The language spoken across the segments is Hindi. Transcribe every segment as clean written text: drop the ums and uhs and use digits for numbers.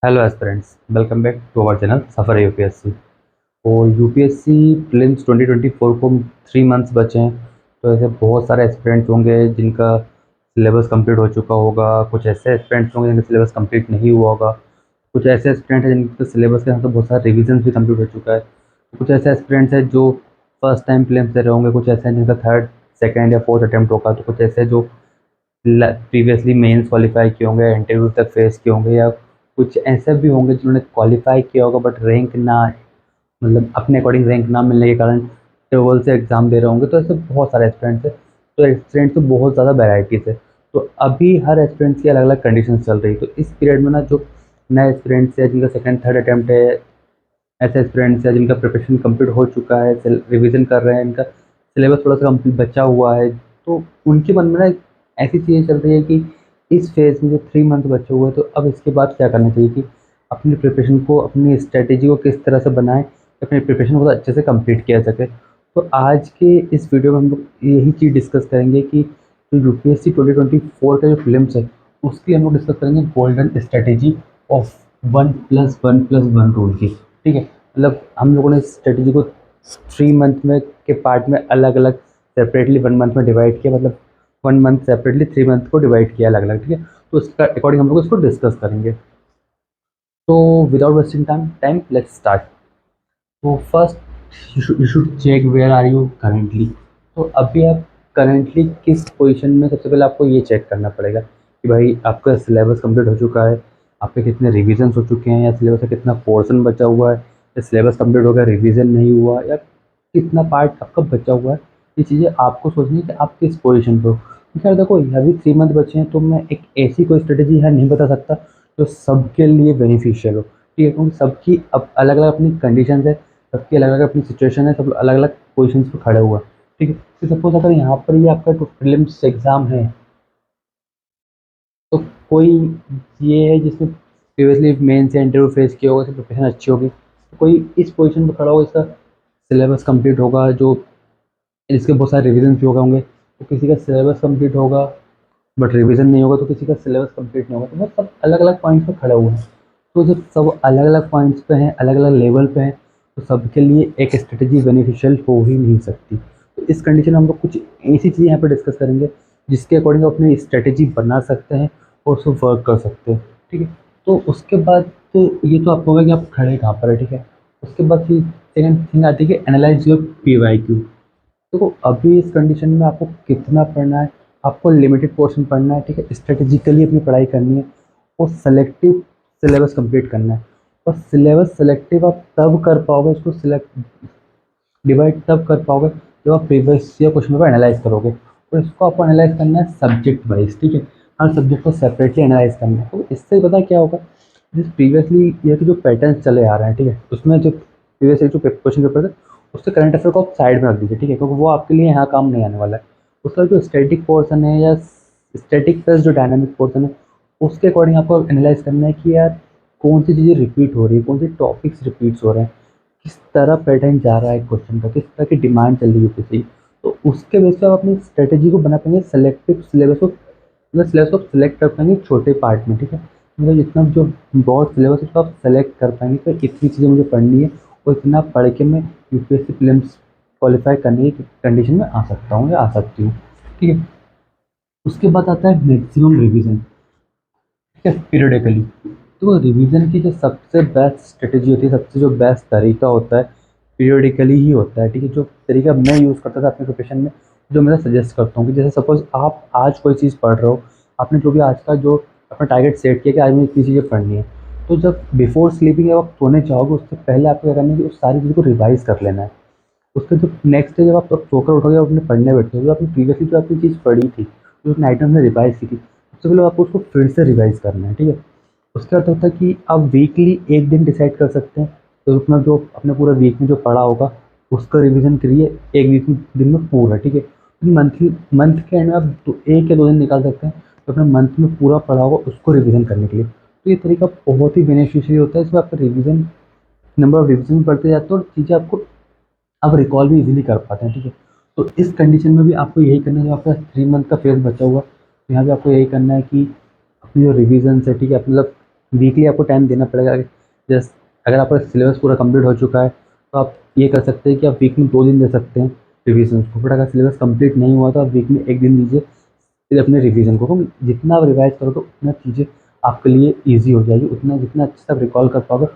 Hello aspirants, welcome back to our channel Safar UPSC. और यूपीएससी प्रीलिम्स 2024 को 3 मंथ्स बचे हैं। तो ऐसे बहुत सारे एस्पिरेंट्स होंगे जिनका सिलेबस कंप्लीट हो चुका होगा। कुछ ऐसे एस्पिरेंट्स होंगे जिनका सिलेबस कंप्लीट नहीं हुआ होगा। कुछ ऐसे एस्पिरेंट हैं जिनके सिलेबस के साथ तो बहुत सारे रिविजन भी कंप्लीट हो चुका है। कुछ ऐसे एस्पिरेंट्स हैं जो फर्स्ट टाइम प्रीलिम्स दे रहे होंगे। कुछ ऐसे हैं जिनका थर्ड, सेकेंड या फोर्थ अटैम्प्ट होगा। तो कुछ ऐसे जो प्रीवियसली मेंस क्वालिफाई किए होंगे, इंटरव्यू तक फेस किए होंगे, या कुछ ऐसे भी होंगे जिन्होंने क्वालिफाई किया होगा बट रैंक ना, मतलब अपने अकॉर्डिंग रैंक ना मिलने के कारण ट्रेवल से एग्ज़ाम दे रहे होंगे। तो ऐसे बहुत सारे एस्पिरेंट्स हैं। तो एस्पिरेंट्स तो बहुत ज़्यादा वेराइटीज़ है। तो अभी हर एस्पिरेंट्स की अलग अलग कंडीशंस चल रही है। तो इस पीरियड में ना, जो नए एस्पिरेंट्स है जिनका सेकंड थर्ड अटैम्प्ट है, ऐसे एस्पिरेंट्स हैं जिनका प्रिपरेशन कंप्लीट हो चुका है, रिवीजन कर रहे हैं, इनका सिलेबस थोड़ा सा कंप्लीट बचा हुआ है, तो उनके मन में ना एक ऐसी चीज़ें चल रही है कि इस फेज़ में जो 3 मंथ बचे हुए हैं, तो अब इसके बाद क्या करना चाहिए कि अपनी प्रिपरेशन को, अपनी स्ट्रेटेजी को किस तरह से बनाएं कि अपनी प्रिपरेशन को अच्छे से कंप्लीट किया सके। तो आज के इस वीडियो में हम लोग यही चीज़ डिस्कस करेंगे कि जो यूपीएससी 2024 का जो फिल्म्स है, उसकी हम लोग डिस्कस करेंगे गोल्डन स्ट्रेटेजी ऑफ 1+1+1 रूल की। ठीक है, मतलब हम लोगों ने इस स्ट्रेटेजी को 3 मंथ में के पार्ट में अलग अलग सेपरेटली 1 मंथ में डिवाइड किया, मतलब 1 मंथ सेपरेटली 3 मंथ को डिवाइड किया अलग अलग। ठीक है, तो उसका अकॉर्डिंग हम लोग इसको डिस्कस करेंगे। तो without wasting time let's start. तो first you should check where are you currently. तो अभी आप करेंटली किस पोजीशन में, सबसे पहले आपको ये चेक करना पड़ेगा कि भाई आपका सिलेबस कंप्लीट हो चुका है, आपके कितने रिविजन्स हो चुके हैं, या सिलेबस का कितना पोर्शन बचा हुआ है, या सिलेबस कंप्लीट हो गया रिविजन नहीं हुआ, या कितना पार्ट आपका बचा हुआ है। ये चीज़ें आपको सोचनी है कि आप किस पोजीशन पे हो। खैर देखो, अभी 3 मंथ बचे हैं, तो मैं एक ऐसी कोई स्ट्रेटेजी है नहीं बता सकता जो सबके लिए बेनिफिशियल हो। ठीक है, क्योंकि सबकी अब अलग अलग अपनी कंडीशन है, सबकी अलग अलग अपनी सिचुएशन है, सब अलग अलग पोजिशन पे खड़े हुए हैं। ठीक है, तो सपोज अगर यहाँ पर ये आपका प्रीलिम्स एग्जाम है, तो कोई ये है जिसने प्रीवियसली मेंस या इंटरव्यू फेस किया होगा, इसकी प्रिपरेशन अच्छी होगी, तो कोई इस पोजीशन पे खड़ा होगा, इसका सिलेबस कंप्लीट होगा, जो इसके बहुत सारे रिविजन भी होगा होंगे। तो किसी का सिलेबस कंप्लीट होगा बट रिवीजन नहीं होगा, तो किसी का सिलेबस कंप्लीट नहीं होगा। तो बस सब अलग अलग पॉइंट पे खड़े हुए हैं। तो जब सब अलग अलग पॉइंट्स पे हैं, अलग अलग लेवल पे हैं, तो सबके लिए एक स्ट्रेटेजी बेनिफिशियल हो ही नहीं सकती। तो इस कंडीशन में हम लोग कुछ ऐसी चीज़ें यहाँ पे डिस्कस करेंगे जिसके अकॉर्डिंग अपनी स्ट्रेटेजी बना सकते हैं और उसको वर्क कर सकते हैं। ठीक है, तो उसके बाद तो ये तो आपको होगा कि आप खड़े कहाँ पर है। ठीक है, उसके बाद फिर सेकेंड थिंग आती है कि एनालाइज योर PYQ। देखो, अभी इस कंडीशन में आपको कितना पढ़ना है, आपको लिमिटेड पोर्शन पढ़ना है। ठीक है, स्ट्रेटेजिकली अपनी पढ़ाई करनी है और सेलेक्टिव सिलेबस कंप्लीट करना है। और सिलेबस सेलेक्टिव आप तब कर पाओगे, इसको सिलेक्ट डिवाइड तब कर पाओगे जब आप previous year question paper analyse करोगे। और इसको आपको एनालाइज करना है सब्जेक्ट वाइज। ठीक है, हर सब्जेक्ट को सेपरेटली एनालाइज करना है। तो इससे पता क्या होगा, जिस प्रीवियसली ईयर के जो पैटर्न चले आ रहे हैं, ठीक है, उसमें जो प्रीवियस ईयर जो क्वेश्चन पेपर थे, उससे करंट अफेयर को आप साइड में रख दीजिए। ठीक है, क्योंकि वो आपके लिए यहाँ काम नहीं आने वाला है। उसका जो स्टैटिक पोर्सन है, या स्टैटिक प्लस जो डायनामिक पोर्सन है, उसके अकॉर्डिंग आपको एनालाइज करना है कि यार कौन सी चीज़ें रिपीट हो रही है, कौन से टॉपिक्स रिपीट्स हो रहे हैं, किस तरह पैटर्न जा रहा है क्वेश्चन का, किस तरह की डिमांड चल रही है किसी। तो उसके बेस पर आप अपनी स्ट्रेटेजी को बना पाएंगे, सेलेक्टिव सिलेबस को, मतलब सिलेबस को सेलेक्ट कर पाएंगे छोटे पार्ट में। ठीक है, मतलब जितना जो ब्रॉड सिलेबस है उसको आप सेलेक्ट कर पाएंगे कि इतनी चीज़ें मुझे पढ़नी है और इतना पढ़ के मैं यूपीएससी प्रीलिम्स क्वालिफाई करने की कंडीशन में आ सकता हूँ या आ सकती हूँ। ठीक है, उसके बाद आता है मैक्सिमम रिवीजन। ठीक है, पीरियडिकली। तो रिवीजन की जो सबसे बेस्ट स्ट्रेटेजी होती है, सबसे जो बेस्ट तरीका होता है, पीरियडिकली ही होता है। ठीक है, जो तरीका मैं यूज़ करता था अपने प्रिपरेशन में, जो मैं सजेस्ट करता हूँ कि जैसे सपोज आप आज कोई चीज़ पढ़ रहे हो, आपने जो भी आज का जो अपना टारगेट सेट किया कि आज मुझे इतनी चीज़ें पढ़नी है, तो जब बिफोर स्लीपिंग जब आप सोने जाओगे, उससे पहले आपको क्या करना है कि उस सारी चीज़ को रिवाइज कर लेना है। उसके जो नेक्स्ट डे जब आप सोकर उठोगे और अपने पढ़ने बैठोगे, तो आपने प्रीवियसली जो आपने चीज़ पढ़ी थी, जो अपने आइटम में रिवाइज की थी, सबसे पहले आपको उसको फिर से रिवाइज करना है। ठीक है, उसके बाद होता है कि आप वीकली एक दिन डिसाइड कर सकते हैं, तो उसमें जो अपने पूरे वीक में जो पढ़ा होगा उसका रिवीजन करिए एक वीक में, दिन में पूरा। ठीक है, मंथली मंथ के एंड में आप 1 या 2 दिन निकाल सकते हैं, तो अपने मंथ में पूरा पढ़ा होगा उसको रिवीजन करने के लिए। तो ये तरीका बहुत ही बेनिफिशियरी होता है। इसमें आपका रिवीजन, नंबर ऑफ रिवीजन बढ़ते जाते हैं और चीज़ें आपको आप रिकॉल भी इजीली कर पाते हैं। ठीक है, तो इस कंडीशन में भी आपको यही करना है, जो आपका 3 मंथ का फेज बचा हुआ, तो यहाँ पे आपको यही करना है कि अपनी जो रिवीजन है, ठीक है, मतलब वीकली आपको टाइम देना पड़ेगा। जस्ट अगर आपका सिलेबस पूरा कंप्लीट हो चुका है तो आप ये कर सकते हैं कि आप वीक में 2 दिन दे सकते हैं रिविजन को, बट अगर सिलेबस कंप्लीट नहीं हुआ तो आप वीक में 1 दिन दीजिए फिर अपने रिवीजन को। क्योंकि जितना आप रिवाइज करोगे उतना चीज़ें आपके लिए ईजी हो जाएगी, उतना जितना अच्छे से आप रिकॉल कर पाओगे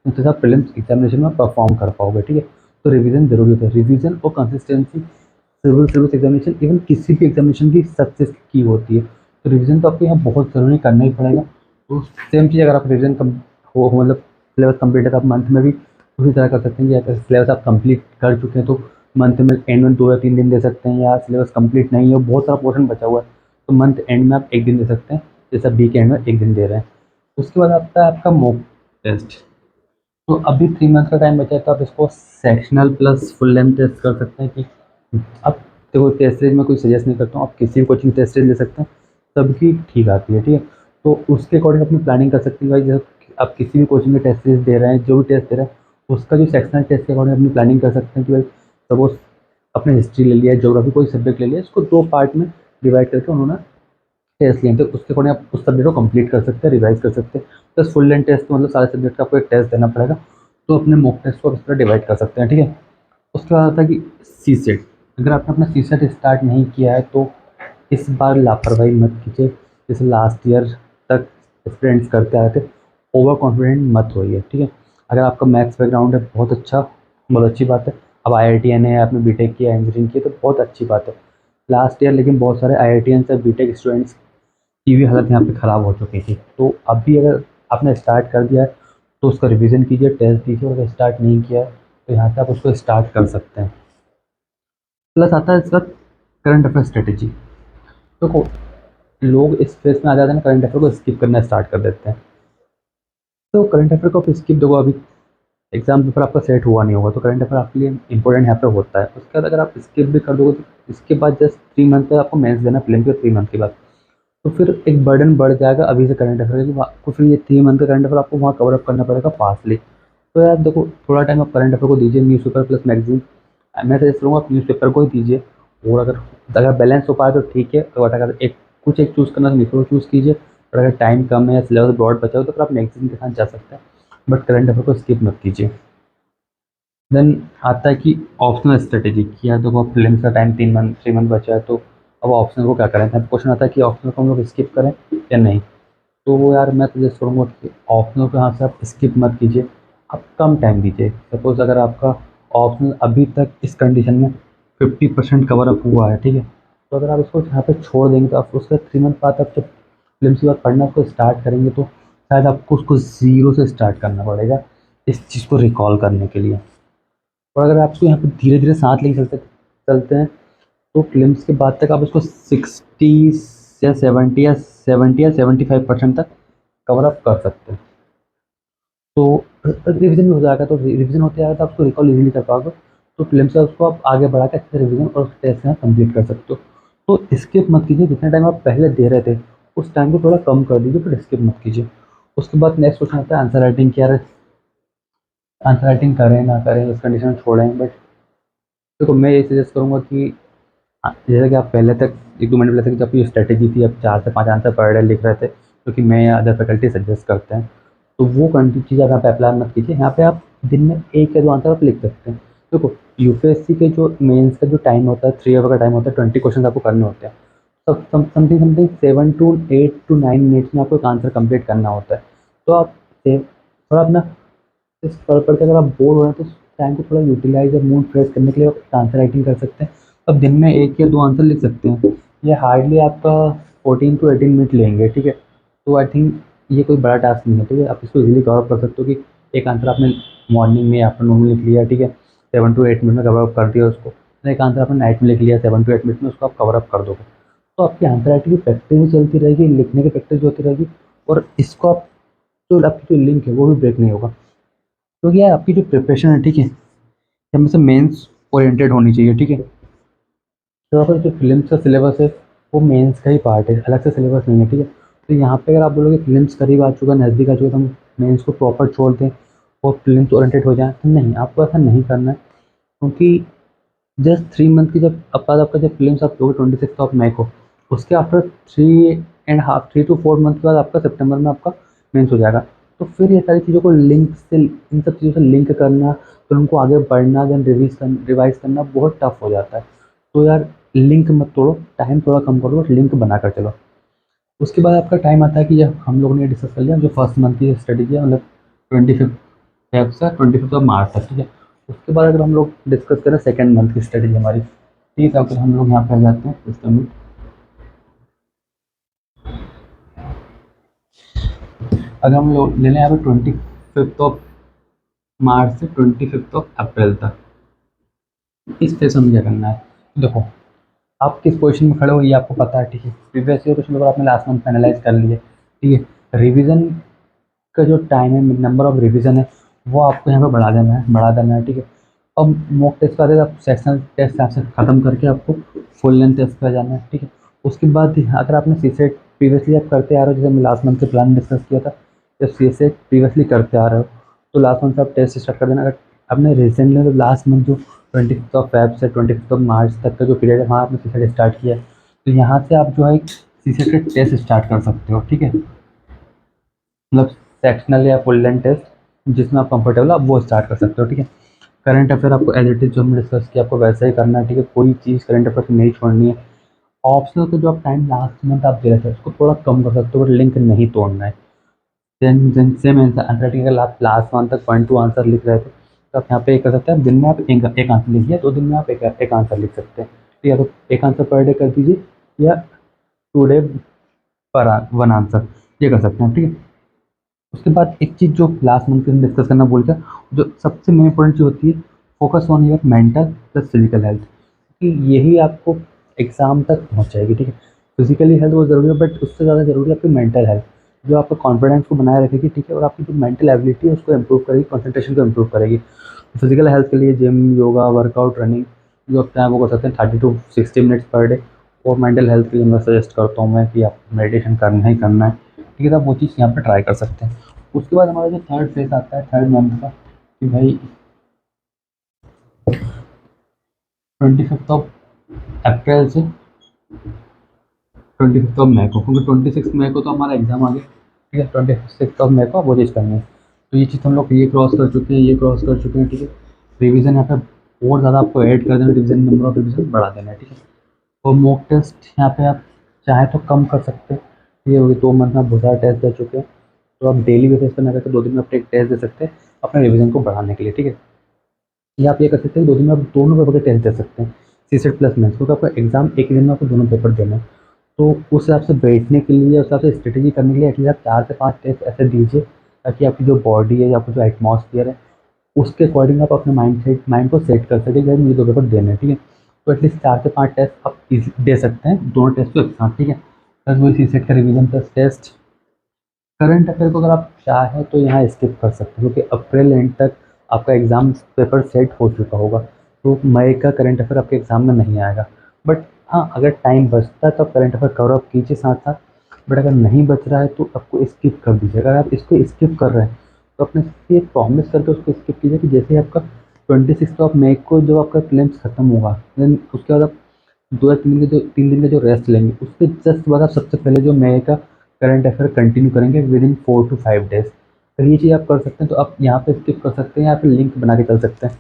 उतना आप प्रीलिम्स एग्जामिनेशन में परफॉर्म कर पाओगे। ठीक है, तो रिवीजन जरूरी है। रिवीजन और consistency civil service examination, even किसी भी एग्जामिनेशन की सक्सेस की होती है। तो रिवीजन तो आपको यहाँ बहुत ज़रूरी करना ही पड़ेगा। तो सेम चीज़ अगर आप रिवीजन कम हो मतलब सिलेबस कंप्लीट है तो आप मंथ में भी उसी तरह कर सकते हैं कि अगर सिलेबस आप कंप्लीट कर चुके हैं तो मंथ में एंड में 2 या 3 दिन दे सकते हैं, या सिलेबस कंप्लीट नहीं है बहुत सारा पोर्शन बचा हुआ है तो मंथ एंड में आप 1 दिन दे सकते हैं, जैसे वीक एंड में 1 दिन दे रहे हैं। उसके बाद आता है आपका मॉक टेस्ट। तो अभी 3 मंथ का टाइम बचा है तो आप इसको sectional plus full length test कर सकते हैं कि अब देखो टेस्ट सीरीज में कोई सजेस्ट नहीं करता हूँ, आप किसी भी कोचिंग टेस्ट सीरीज ले सकते हैं, सबकी ठीक आती है। ठीक है, तो उसके अकॉर्डिंग अपनी प्लानिंग कर सकते हैं भाई, जब आप किसी भी कोचिंग में टेस्ट सीरीज दे रहे हैं, जो भी टेस्ट दे रहे हैं उसका जो सेक्शनल टेस्ट के अकॉर्डिंग अपनी प्लानिंग कर सकते हैं कि भाई सपोज अपने हिस्ट्री ले लिया, ज्योग्राफी कोई सब्जेक्ट ले लिया, इसको 2 पार्ट में डिवाइड करके उन्होंने टेस्ट लिए, तो उसके अकॉर्डिंग आप उस सब्जेक्ट को कंप्लीट कर सकते हैं, रिवाइज कर सकते हैं। प्लस फुल लेंथ टेस्ट मतलब सारे सब्जेक्ट का आपको एक टेस्ट देना पड़ेगा, तो अपने मॉक टेस्ट को आप इस तरह डिवाइड कर सकते हैं। ठीक है, उसके बाद आता है कि सी सेट। अगर आपने अपना सी सेट स्टार्ट नहीं किया है तो इस बार लापरवाही मत कीजिए, जैसे लास्ट ईयर तक स्टूडेंट्स करते आ रहे थे, ओवर कॉन्फिडेंट मत होइए। ठीक है, अगर आपका मैथ्स बैकग्राउंड है बहुत अच्छा, बहुत अच्छी बात है। अब IITN है, आपने बीटेक किया, इंजीनियरिंग किया तो बहुत अच्छी बात है। लास्ट ईयर लेकिन बहुत सारे IITN से बीटेक स्टूडेंट्स की भी हालत यहाँ पे ख़राब हो चुकी थी। तो अभी अगर आपने स्टार्ट कर दिया है तो उसका रिवीजन कीजिए, टेस्ट दीजिए, और अगर स्टार्ट नहीं किया है तो यहाँ से आप उसको स्टार्ट कर सकते हैं। प्लस आता है इसका करंट अफेयर स्ट्रेटेजी। देखो लोग इस फेज में आ जाते हैं ना, करंट अफेयर को स्किप करना स्टार्ट कर देते हैं। तो करंट अफेयर को आप स्किप, देखो अभी एग्जाम पेपर आपका सेट हुआ नहीं होगा तो करंट अफेयर आपके लिए इंपॉर्टेंट यहाँ पे होता है। उसके बाद अगर आप स्किप भी कर दोगे तो इसके बाद जस्ट 3 मंथ का आपको मेंस देना प्रीलिम के 3 मंथ के बाद, तो फिर एक बर्डन बढ़ जाएगा अभी से करंट अफेयर की, आपको फिर ये 3 मंथ का करंट अफेयर आपको वहाँ कवर अप करना पड़ेगा फास्टली। तो यार देखो थोड़ा टाइम आप करंट अफेयर को दीजिए, न्यूज़पेपर प्लस मैगजीन। मैं सजेस्ट करूँगा आप न्यूज़पेपर को ही दीजिए, और अगर अगर बैलेंस हो पाए तो ठीक है, बट अगर एक चूज़ करना तो न्यूज़पेपर चूज़ कीजिए, और अगर टाइम कम है या सिलेबस ब्रॉड बचा हो तो फिर आप मैगजीन के साथ जा सकते हैं, बट करंट अफेयर को स्किप मत कीजिए। देन आता है कि ऑप्शनल स्ट्रेटेजी कि यार देखो प्रीलिम्स का टाइम 3 मंथ बचा है, तो अब ऑप्शनल को क्या करें। अब क्वेश्चन आता है कि ऑप्शनल को हम लोग स्किप करें या नहीं। तो वो यार मैं सजेस्ट करूँगा कि ऑप्शनल को यहाँ से आप स्किप मत कीजिए, आप कम टाइम दीजिए। सपोज़ अगर आपका ऑप्शनल अभी तक इस कंडीशन में 50% कवर अप हुआ है, ठीक है, तो अगर आप इसको यहाँ पे छोड़ देंगे तो आप उसके 3 मंथ बाद आप जब फिल्म की बात पढ़ना उसको स्टार्ट करेंगे तो शायद आपको उसको ज़ीरो से स्टार्ट करना पड़ेगा इस चीज़ को रिकॉल करने के लिए। और अगर आप उसको यहाँ पे धीरे धीरे साथ लेके चलते चलते हैं तो फिल्म्स के बाद तक आप उसको 60 या 75% तक कवर अप कर सकते हैं। तो रिवीजन भी हो जाएगा, तो रिवीजन होते जाएगा तो आप उसको रिकॉल इजीली कर पाओगे। तो फिल्म से उसको आप आगे बढ़ा के अच्छे से रिवीजन और उस टेस्ट में कंप्लीट कर सकते हो। तो स्किप मत कीजिए, जितना टाइम आप पहले दे रहे थे उस टाइम को थोड़ा कम कर दीजिए, बट स्किप मत कीजिए। उसके बाद नेक्स्ट क्वेश्चन आता है आंसर राइटिंग। क्या आंसर राइटिंग करें ना करें इस कंडीशन में छोड़ें, बट देखो मैं ये सजेस्ट करूँगा कि जैसा कि आप पहले तक 1-2 महीने पहले तक जब ये स्ट्रैटेजी थी, आप 4 से 5 आंसर पर डे लिख रहे थे क्योंकि मैं या अदर फैकल्टी सजेस्ट करते हैं, तो वो चीज़ अगर आप अप्लाई मत कीजिए। यहाँ पे आप दिन में 1 या 2 आंसर आप लिख सकते हैं। देखो यूपीएससी के जो मेंस का जो टाइम होता है 3 आवर का टाइम होता है, 20 क्वेश्चन आपको करने होते हैं। Something something 7 to 8 to 9 minutes में आपको एक आंसर कंप्लीट करना होता है। तो आप थोड़ा अपना इस पढ़ के अगर आप बोर हो रहे हैं तो टाइम को थोड़ा यूटिलाइज और मूड फ्रेश करने के लिए आप आंसर राइटिंग कर सकते हैं। अब दिन में 1 या 2 आंसर लिख सकते हैं, ये हार्डली आपका 14 to 18 मिनट लेंगे। ठीक है, तो आई थिंक ये कोई बड़ा टास्क नहीं है। ठीक है, आप इसको इजीली कवर कर सकते हो कि एक आंसर आपने मॉर्निंग में आफ्टरनून में लिख लिया, ठीक है, 7 to 8 मिनट में कवर अप कर दिया उसको। एक आंसर आपने नाइट में लिख लिया, 7 to 8 मिनट में उसको आप कवर अप कर दोगे, तो आपकी आंसर राइटिंग की प्रैक्टिस भी चलती रहेगी, लिखने की प्रैक्टिस भी होती रहेगी, और इसको आप जो आपकी जो लिंक है वो भी ब्रेक नहीं होगा। क्योंकि यार आपकी जो प्रिपरेशन है, ठीक है, ये हमेशा मेंस ओरिएंटेड होनी चाहिए। ठीक है, तो आपका जो फिल्म्स का सिलेबस है वो मेंस का ही पार्ट है, अलग से सिलेबस नहीं है। ठीक है, तो यहाँ पे अगर आप बोलोगे फिल्म्स करीब आ चुका, नज़दीक आ चुका, तो हम मेंस को प्रॉपर छोड़ दें और फिल्म्स ओरिएंटेड हो जाए, तो नहीं, आपको ऐसा नहीं करना है। क्योंकि जस्ट 3 मंथ की जब अब बाद आपका जब फिल्म्स आप दोगे 26 ऑफ मई को, उसके आफ्टर 3.5 3 to 4 मंथ के बाद आपका सितंबर में आपका मेंस हो जाएगा। तो फिर ये सारी चीज़ों को लिंक से, इन सब चीज़ों से लिंक करना, फिर उनको आगे बढ़ना, देन रिवाइज़ करना बहुत टफ हो जाता है। तो यार लिंक मत तोड़ो, टाइम थोड़ा कम करो और लिंक बनाकर चलो। उसके बाद आपका टाइम आता है कि जब हम लोगों ने डिस्कस कर लिया जो फर्स्ट मंथ की स्ट्रेटेजी है, मतलब 25 फेब से 25 मार्च तक, ठीक है। उसके बाद अगर हम लोग डिस्कस करें सेकेंड मंथ की स्ट्रेटेजी हमारी, ठीक है, फिर हम लोग यहाँ पे आ जाते हैं सिस्टम में। अगर हम लोग ले लें यहाँ पे 25 मार्च से 25 अप्रैल तक, इस फेज में क्या करना है। देखो, आप किस पोजीशन में खड़े हो ये आपको पता है, ठीक है। प्रीवियस ईयर क्वेश्चन पेपर आपने लास्ट मंथ एनालाइज कर लिए, ठीक है। रिवीजन का जो टाइम है, नंबर ऑफ रिवीजन है, वो आपको यहाँ पे बढ़ा देना है, ठीक है। अब मॉक टेस्ट का आप सेक्शनल टेस्ट आपसे ख़त्म करके आपको फुल लेंथ टेस्ट पे जाना है, ठीक है। उसके बाद अगर आपने सीसेट प्रीवियसली आप करते आ रहे हो, जैसे मैं लास्ट मंथ के प्लान डिस्कस किया था, जब सीसेट प्रीवियसली करते आ रहे हो तो लास्ट मंथ से आप टेस्ट स्टार्ट कर देना। अगर आपने रिसेंटली तो लास्ट मंथ जो 25 फेब से 25 मार्च तक का जो पीरियड है, वहाँ आपने सीसेट स्टार्ट किया है, तो यहाँ से आप जो है सीसेट का टेस्ट स्टार्ट कर सकते हो, ठीक है। मतलब सेक्शनल या फुल लेंथ टेस्ट जिसमें आप कंफर्टेबल हो, आप वो स्टार्ट कर सकते हो, ठीक है। करंट अफेयर आपको एज इट इज जो हमने डिस्कस किया आपको वैसा ही करना है, ठीक है। कोई चीज़ करंट अफेयर से नहीं छोड़नी है। ऑप्शनल का जो आप टाइम लास्ट मंथ आप दे रहे थे उसको थोड़ा कम कर सकते हो, बट लिंक नहीं तोड़ना है। Then then same answer writing, अगर आप लास्ट मंथ तक पॉइंट टू आंसर लिख रहे थे तो आप यहाँ पे एक कर सकते हैं, दिन में आप एक आंसर लिखिए, 2 दिन में आप एक आंसर लिख सकते हैं, ठीक है। तो एक आंसर पर डे कर दीजिए, या 2 डे पर वन आंसर, ये कर सकते हैं, ठीक है। उसके बाद एक चीज़ जो लास्ट मंथ में डिस्कस करना भूल गया, जो सबसे मेन इंपॉर्टेंट चीज़ होती है, focus on your mental plus physical health, कि यही आपको एग्ज़ाम तक पहुँचाएगी, ठीक है। फिजिकली हेल्थ बहुत ज़रूरी है, बट उससे ज़्यादा ज़रूरी है आपकी मेंटल हेल्थ, जो आपका कॉन्फिडेंस को बनाए रखेगी, ठीक है, और आपकी जो मेंटल एबिलिटी है उसको इम्प्रूव करेगी, कंसंट्रेशन को इम्प्रूव करेगी। फिजिकल हेल्थ के लिए जिम, योगा, वर्कआउट, रनिंग जो आप चाहें वो कर सकते हैं 30 to 60 मिनट्स पर डे। और मेंटल हेल्थ के लिए मैं सजेस्ट करता हूँ मैं कि आप मेडिटेशन करना ही करना है, ठीक है। तो आप वो चीज़ यहाँ पे ट्राई कर सकते हैं। उसके बाद हमारा जो थर्ड फेज आता है थर्ड मंथ का, कि भाई 25 अप्रैल से 25 मई को, क्योंकि 26 मई को तो हमारा एग्ज़ाम आ गया, ठीक है। 26 मई को वो चीज़ करनी है। तो ये चीज़ हम लोग ये क्रॉस कर चुके हैं, ये क्रॉस कर चुके हैं, ठीक है। रिवीजन यहाँ पे और ज़्यादा आपको ऐड कर देना, रिवीजन नंबर ऑफ रिवीजन बढ़ा देना है, ठीक है। और मॉक टेस्ट यहाँ पे आप चाहें तो कम कर सकते हैं, ये हो गई 2 मंथ में आप बहुत सारा टेस्ट दे चुके हैं, तो आप डेली बेसिस पे ना करके 2 दिन में आप एक टेस्ट दे सकते हैं अपने रिवीजन को बढ़ाने के लिए, ठीक है। या आप ये कर सकते हैं 2 दिन में आप दोनों पेपर के टेस्ट दे सकते हैं, सीसेट प्लस मेंस, क्योंकि आपका एग्जाम एक ही दिन में आपको दोनों पेपर देना है। तो उस हिसाब से बैठने के लिए, उस हिसाब से स्ट्रेटेजी करने के लिए एटलीस्ट आप 4 से 5 टेस्ट ऐसे दीजिए, ताकि आपकी जो बॉडी है या आपका जो एटमॉस्फेयर है उसके अकॉर्डिंग आप अपने माइंड को सेट कर सकें कि भाई मुझे 2 पेपर देने हैं, ठीक है। तो एटलीस्ट 4 से 5 टेस्ट आप दे सकते हैं, दोनों टेस्ट को एक साथ, ठीक है। प्लस वही सीसेट का revision plus test. Current affair को अगर आप चाहें तो यहाँ स्किप कर सकते हैं, क्योंकि अप्रैल एंड तक आपका एग्ज़ाम पेपर सेट हो चुका होगा, तो मई का करंट अफेयर आपके एग्ज़ाम में नहीं आएगा। बट हाँ, अगर टाइम बचता है तो आप करंट अफेयर कवर अप कीजिए साथ साथ, बट अगर नहीं बच रहा है तो आपको स्किप कर दीजिए। अगर आप इसको स्किप कर रहे हैं तो अपने से प्रॉमिस करके उसको स्किप कीजिए कि जैसे ही आपका 26 मई को जो आपका प्रीलिम्स खत्म होगा, देन उसके बाद आप 2 या 3 दिन का जो रेस्ट लेंगे, उसके जस्ट बाद आप सबसे पहले जो मई का करंट अफेयर कंटिन्यू करेंगे विद इन 4 to 5 डेज। अगर ये चीज़ आप कर सकते हैं तो आप यहाँ पे स्किप कर सकते हैं या फिर लिंक बना के चल सकते हैं।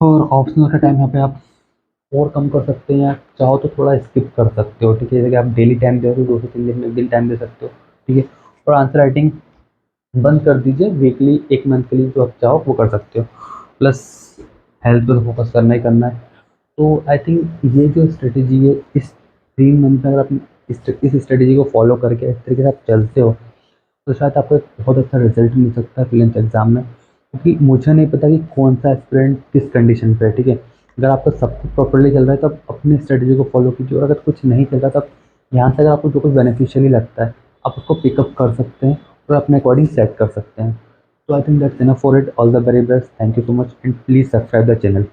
और ऑप्शनल का टाइम यहाँ पे आप और कम कर सकते हैं, या चाहो तो थोड़ा स्किप कर सकते हो, ठीक है। जैसे कि आप डेली टाइम दे रहे हो 2 से 3 दिन में 1 दिन टाइम दे सकते हो, ठीक है। और आंसर राइटिंग बंद कर दीजिए, वीकली 1 मंथ के लिए जो आप चाहो वो कर सकते हो। प्लस हेल्थ पर फोकस करना ही करना है। तो आई थिंक ये जो स्ट्रेटेजी है, इस 3 मंथ में अगर आप इस स्ट्रेटेजी को फॉलो करके इस तरीके से आप चलते हो तो शायद आपको एक बहुत अच्छा रिजल्ट मिल सकता है प्रीलिम्स एग्जाम में। क्योंकि मुझे नहीं पता कि कौन सा एस्पिरेंट किस कंडीशन पे है, ठीक है। अगर आपका सब कुछ प्रॉपर्ली चल रहा है तो आप अपनी स्ट्रेटेजी को फॉलो कीजिए, और अगर कुछ नहीं चल रहा तो आप यहाँ से अगर आपको जो कुछ बेनिफिशियली लगता है आप उसको पिकअप कर सकते हैं और अपने अकॉर्डिंग सेट कर सकते हैं। तो I think that's enough for it. All the very best, thank you so much, and please subscribe the channel.